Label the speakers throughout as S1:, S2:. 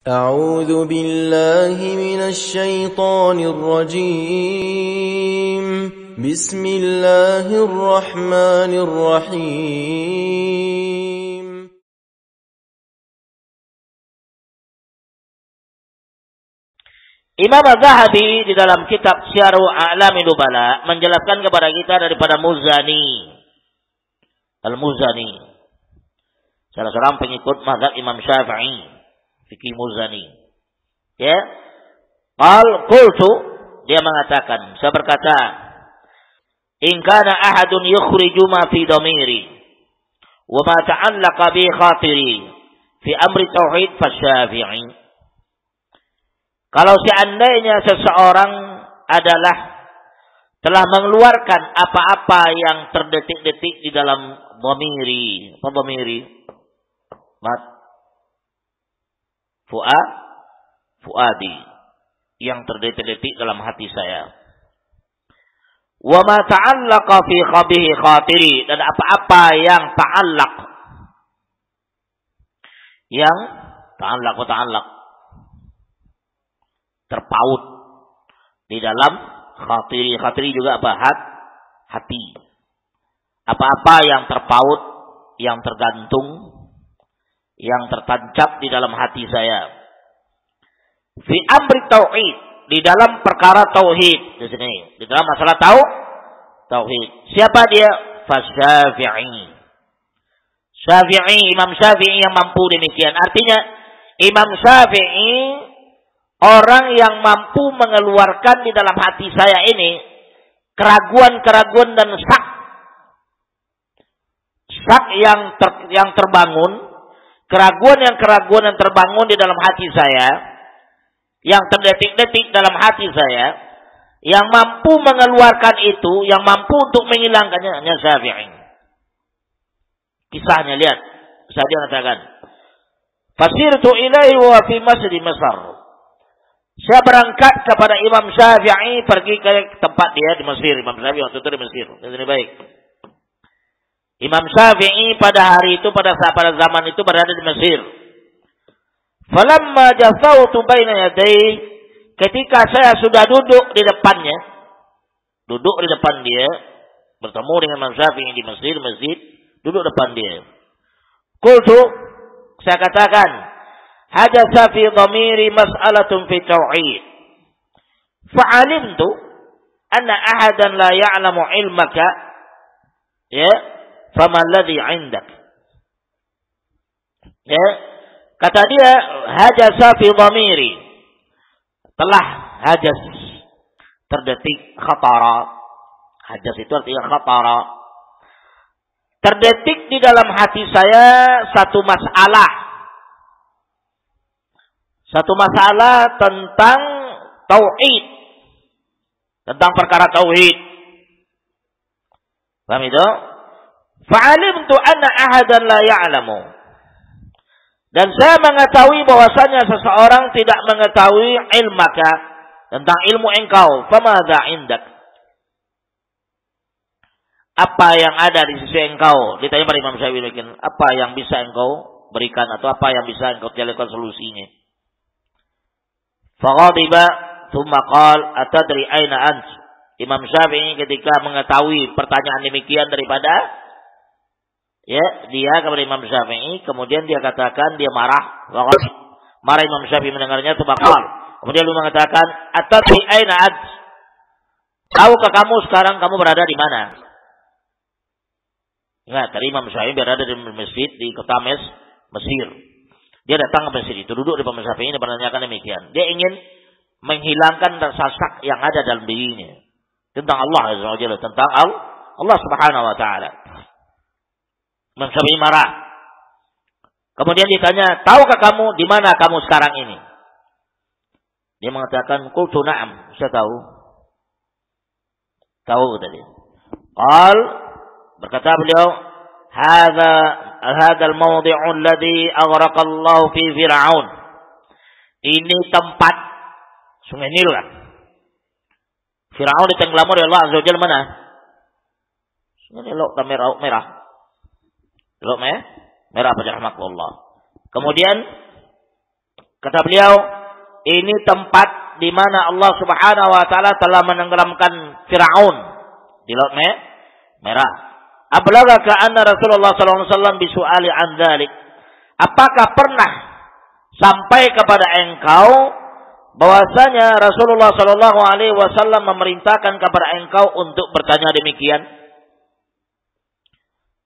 S1: أعوذ بالله من الشيطان الرجيم بسم الله الرحمن الرحيم
S2: Imam Az-Zahabi di dalam kitab Syiaru A'lami Nubala menjelaskan kepada kita daripada Muzani. Al-Muzani, salah seorang pengikut mazhab Imam Syafi'i, fikih Muzani. Ya. Qultu, dia mengatakan, saya berkata, in kana ahadun yukhriju ma fi dhamiri wa ma ta'allaqa bi khatiri fi amri tauhid fa Syafi'i. Kalau seandainya seseorang adalah telah mengeluarkan apa-apa yang terdetik-detik di dalam dhamiri, apa dhamiri? Fuadi, yang terdetik-detik dalam hati saya. Wa ma ta'allaqa fi khabihi khatiri, dan apa-apa yang ta'allaq, yang ta'allaq terpaut di dalam khatiri. Khatiri juga apa? Hati. Apa-apa yang terpaut, yang tergantung, yang tertancap di dalam hati saya. Fi amri tauhid, di dalam perkara tauhid. Di sini, di dalam masalah tauhid. Siapa dia? Syafi'i. Syafi'i, Imam Syafi'i yang mampu demikian. Artinya Imam Syafi'i orang yang mampu mengeluarkan di dalam hati saya ini keraguan-keraguan dan syak yang terbangun, keraguan yang terbangun di dalam hati saya, yang terdetik-detik dalam hati saya, yang mampu mengeluarkan itu, yang mampu untuk menghilangkannya hanya Syafi'i. Kisahnya lihat, saya mengatakan, fasirtu ilaihi wa fi masjid Mesir. Saya berangkat kepada Imam Syafi'i, pergi ke tempat dia di Mesir. Imam Syafi'i waktu itu di Mesir. Ini baik. Imam Syafi'i pada hari itu, pada zaman itu berada di Mesir. Falamma jasawtu baina yadayhi, ketika saya sudah duduk di depannya, duduk di depan dia, bertemu dengan Imam Syafi'i di Mesir, masjid, duduk depan dia. Qultu, saya katakan, hadatsa fi dhamiri mas'alatun fi tauhid. Fa'alimtu anna ahadan la ya'lamu ilmaka, ya, fama alladhi 'indak. Ya, kata dia, hadatsa fi dhamiri, telah hadas, terdetik, khatara. Hadas itu artinya khatara. Terdetik di dalam hati saya satu masalah tentang tauhid, tentang perkara tauhid. Paham itu? Fa'alimtu anna ahadan la ya'lamu, dan saya mengetahui bahwasanya seseorang tidak mengetahui ilmaka, tentang ilmu engkau. Famadza indak, apa yang ada di sisi engkau? Ditanya pada Imam Syafi'i, apa yang bisa engkau berikan atau apa yang bisa engkau jalankan solusinya? Faghadiba thumma qala atadri aina ant. Imam Syafi'i ketika mengetahui pertanyaan demikian daripada dia kepada Imam Syafi'i, kemudian dia katakan, dia marah. Marah Imam Syafi'i mendengarnya, thumma qala, kemudian dia mengatakan, atadri aina ant, tahukah kamu sekarang kamu berada di mana? Ingat, tadi Imam Syafi'i berada di masjid di kota Mesir. Dia datang ke masjid itu, duduk di Imam Syafi'i ini, menanyakan demikian. Dia ingin menghilangkan rasa syak yang ada dalam dirinya tentang Allah Azza wa Jalla, tentang Allah Subhanahu wa taala. Imam Syafi'i marah. Kemudian ditanya, tahukah kamu di mana kamu sekarang ini? Dia mengatakan, qultu na'am, saya tahu. Tahu tadi. Berkata beliau, Hadha al-mawdi'u alladhi aghraqa Allah fi Fir'aun. Ini tempat Sungai Nil kan. Fir'aun ditenggelam oleh Allah Azza wa Jalla mana? Sungai Nil merah. Laut merah pada rahmat Allah. Kemudian Kata beliau, ini tempat di mana Allah Subhanahu wa taala telah menenggelamkan Firaun di Laut Merah. Ablagaka anna Rasulullah sallallahu alaihi wasallam bisu'ali an dzalik. Apakah pernah sampai kepada engkau bahwasanya Rasulullah sallallahu alaihi wasallam memerintahkan kepada engkau untuk bertanya demikian?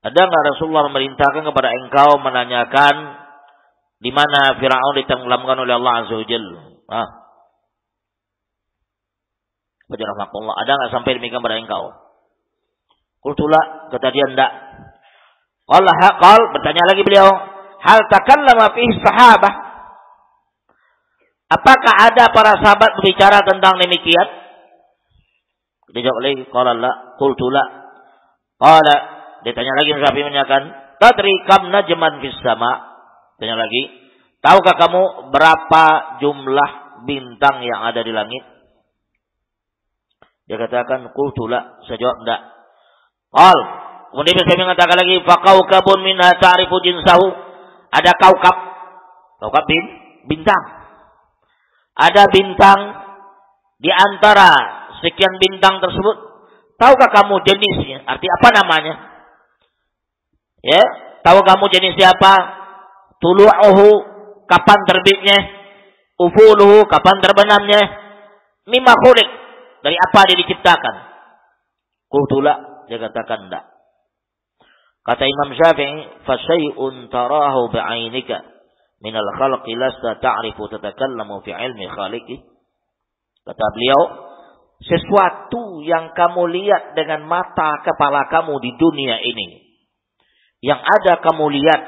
S2: Ada enggak Rasulullah memerintahkan kepada engkau menanyakan di mana Firaun ditenggelamkan oleh Allah Azza wa Jalla? Rahmatullah. Ada enggak sampai demikian kepada engkau? Qultula, kata dia enggak. Qal, bertanya lagi beliau, hal takallama fihi sahabah? Apakah ada para sahabat berbicara tentang demikian? Dijawab lagi, qala la, qultula. Qala, ditanya lagi Syafi'i menanyakan, tadri kam najman fis sama? Tanya lagi, tahukah kamu berapa jumlah bintang yang ada di langit? Dia katakan, qultula, saya jawab enggak. Qal, kemudian saya mengatakan lagi, faqaukabun minha ta'rifu jinsahu. Ada kaukab bintang. Ada bintang di antara sekian bintang tersebut. Tahukah kamu jenisnya? Arti apa namanya? Ya, tahu kamu jenisnya apa? Tulu'uhu, kapan terbitnya? Ufuluhu, kapan terbenamnya? Mimma khuliq, dari apa dia diciptakan? Qultula, dia katakan enggak. Kata Imam Syafi'i, fa syai'un tarahu bi'ainika minal khalqi lasta ta'rifu tatakallamu fi ilmi khaliqi. Kata beliau, sesuatu yang kamu lihat dengan mata kepala kamu di dunia ini, yang ada kamu lihat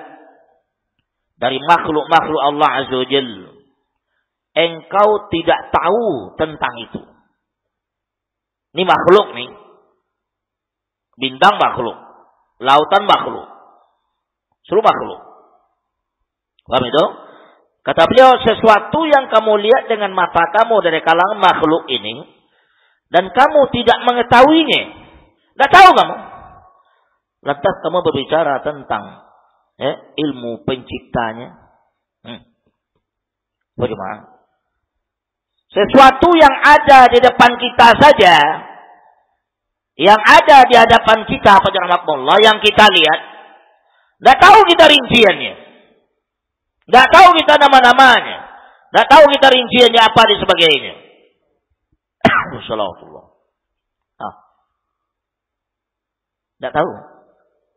S2: dari makhluk-makhluk Allah Azza wa Jalla, engkau tidak tahu tentang itu. Ini makhluk nih. Bintang makhluk. Lautan makhluk. Seluruh makhluk. Paham itu? Kata beliau, sesuatu yang kamu lihat dengan mata kamu dari kalangan makhluk ini, dan kamu tidak mengetahuinya. Tidak tahu kamu. Lantas kamu berbicara tentang ilmu penciptanya. Bagaimana? Sesuatu yang ada di depan kita saja, yang ada di hadapan kita, Pak Rahmatullah, yang kita lihat, tidak tahu kita rinciannya, tidak tahu kita nama-namanya, tidak tahu kita rinciannya apa dan sebagainya. Wassalawatullah. Tidak tahu.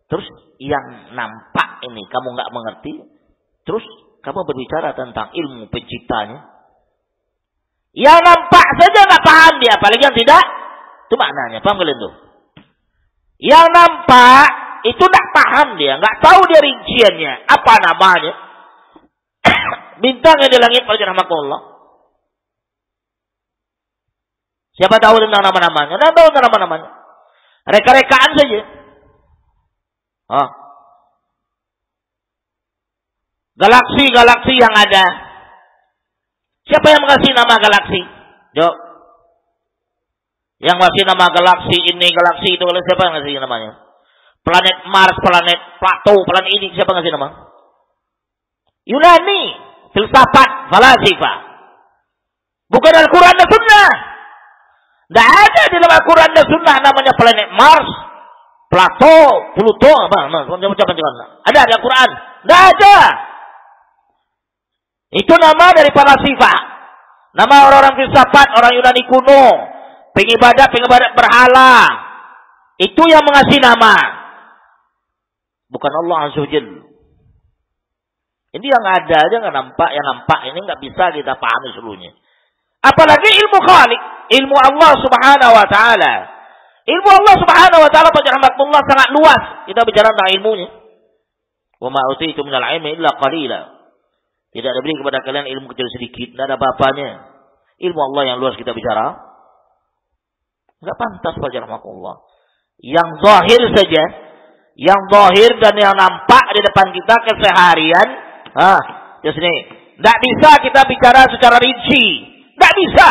S2: Terus yang nampak ini kamu nggak mengerti, terus kamu berbicara tentang ilmu penciptanya. Yang nampak saja nggak paham dia, apalagi yang tidak. Itu maknanya, paham kalian tuh? Yang nampak itu nggak paham dia, nggak tahu dia rinciannya, apa namanya. Bintang yang di langit, pada rahmatullah. Siapa tahu tentang nama-namanya? Nggak tahu tentang nama-namanya. Reka-rekaan saja. Galaksi-galaksi yang ada. Siapa yang mengasih nama galaksi? Jawab. Yang ngasih nama galaksi ini, galaksi itu, siapa yang ngasih namanya? Planet Mars, planet Plato, planet ini, siapa yang ngasih nama? Yunani, filsafat, falasifah. Bukan Al-Quran dan Sunnah. Tidak ada di dalam Al-Quran dan Sunnah namanya planet Mars, Plato, Pluto, macam-macam. Ada di Al-Quran? Tidak ada. Itu nama dari falasifah. Nama orang-orang filsafat, orang Yunani kuno. Pengibadat berhala. Itu yang mengasih nama. Bukan Allah Azza wa Jalla. Ini yang ada aja nggak nampak, yang nampak ini nggak bisa kita pahami seluruhnya. Apalagi ilmu Khaliq, ilmu Allah Subhanahu wa taala. Ilmu Allah Subhanahu wa taala pada rahmatullah sangat luas. Kita bicara tentang ilmunya. Wa ma utitu minal ilmi illa qalila. Tidak ada beri kepada kalian ilmu kecil sedikit, tidak ada apa-apanya. Ilmu Allah yang luas kita bicara. Enggak pantas pada rahmatullah. Yang zahir saja, yang zahir dan yang nampak di depan kita keseharian, di sini. Tidak bisa kita bicara secara rinci. Tidak bisa.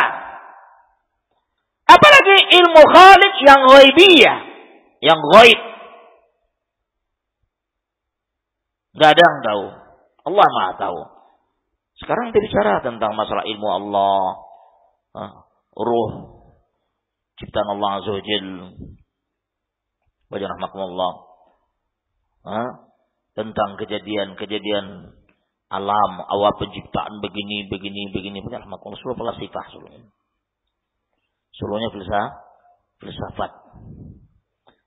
S2: Apalagi ilmu Khaliq yang ghaibiyah, yang ghaib. Tidak ada yang tahu. Allah Maha tahu. Sekarang kita bicara tentang masalah ilmu Allah, ruh, ciptaan Allah Azza wa Jalla. Wa rahmakumullah. Tentang kejadian-kejadian alam, awal penciptaan begini. Rahmakumullah. Seluruh falsafah seluruhnya. Seluruhnya filsafat.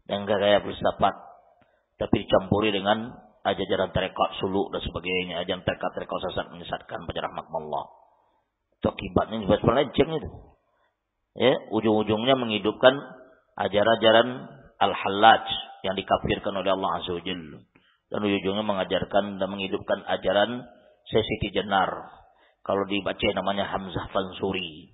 S2: Dan gak kayak filsafat, tapi dicampuri dengan ajaran tarekat suluk dan sebagainya, ajaran tarekat sesat menyesatkan pada rahmatullah. Itu akibatnya juga melenceng itu. Ya, ujung-ujungnya menghidupkan ajaran-ajaran al-hallaj yang dikafirkan oleh Allah Azza wa Jalla. Dan ujung-ujungnya mengajarkan dan menghidupkan ajaran Siti Jenar. Kalau dibaca namanya Hamzah Fansuri.